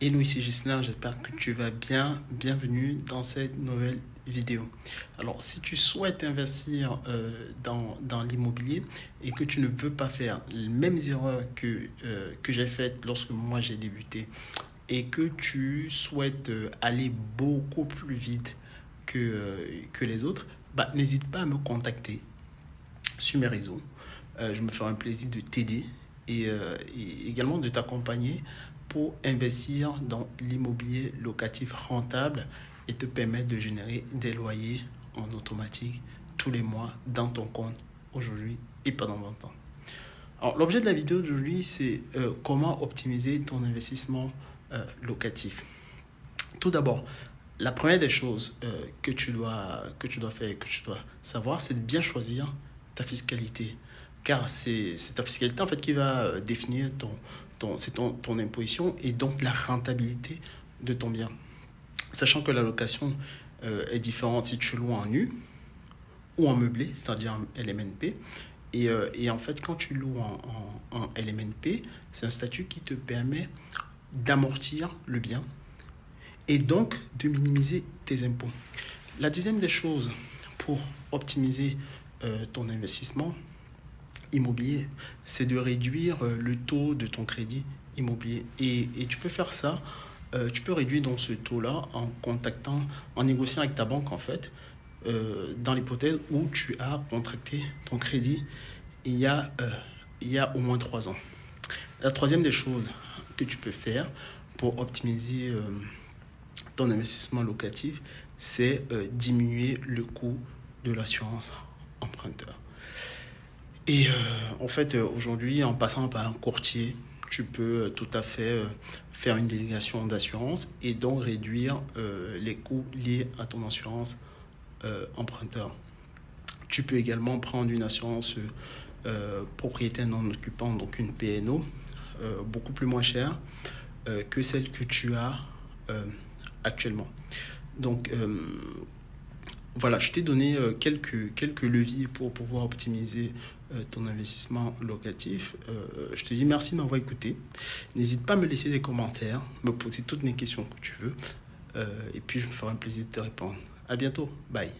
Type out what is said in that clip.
Hello, ici Gisela, j'espère que tu vas bien. Bienvenue dans cette nouvelle vidéo. Alors, si tu souhaites investir dans l'immobilier et que tu ne veux pas faire les mêmes erreurs que j'ai faites lorsque moi j'ai débuté et que tu souhaites aller beaucoup plus vite que les autres, n'hésite pas à me contacter sur mes réseaux. Je me ferai un plaisir de t'aider et également de t'accompagner pour investir dans l'immobilier locatif rentable et te permettre de générer des loyers en automatique tous les mois dans ton compte aujourd'hui et pendant longtemps. Alors, l'objet de la vidéo d'aujourd'hui, c'est comment optimiser ton investissement locatif. Tout d'abord, la première des choses que tu dois faire, que tu dois savoir, c'est de bien choisir ta fiscalité. Car c'est ta fiscalité en fait qui va définir ton imposition et donc la rentabilité de ton bien. Sachant que la location est différente si tu loues en nu ou en meublé, c'est-à-dire en LMNP. Et en fait, quand tu loues en LMNP, c'est un statut qui te permet d'amortir le bien et donc de minimiser tes impôts. La deuxième des choses pour optimiser ton investissement immobilier, c'est de réduire le taux de ton crédit immobilier. Et tu peux faire ça, tu peux réduire donc ce taux-là en négociant avec ta banque en fait, dans l'hypothèse où tu as contracté ton crédit il y a, au moins 3 ans. La troisième des choses que tu peux faire pour optimiser ton investissement locatif, c'est diminuer le coût de l'assurance emprunteur. Et en fait, aujourd'hui, en passant par un courtier, tu peux tout à fait faire une délégation d'assurance et donc réduire les coûts liés à ton assurance emprunteur. Tu peux également prendre une assurance propriétaire non occupant, donc une PNO, beaucoup plus moins chère que celle que tu as actuellement. Donc, voilà, je t'ai donné quelques leviers pour pouvoir optimiser ton investissement locatif. Je te dis merci de m'avoir écouté. N'hésite pas à me laisser des commentaires, me poser toutes les questions que tu veux. Et puis, je me ferai un plaisir de te répondre. À bientôt. Bye.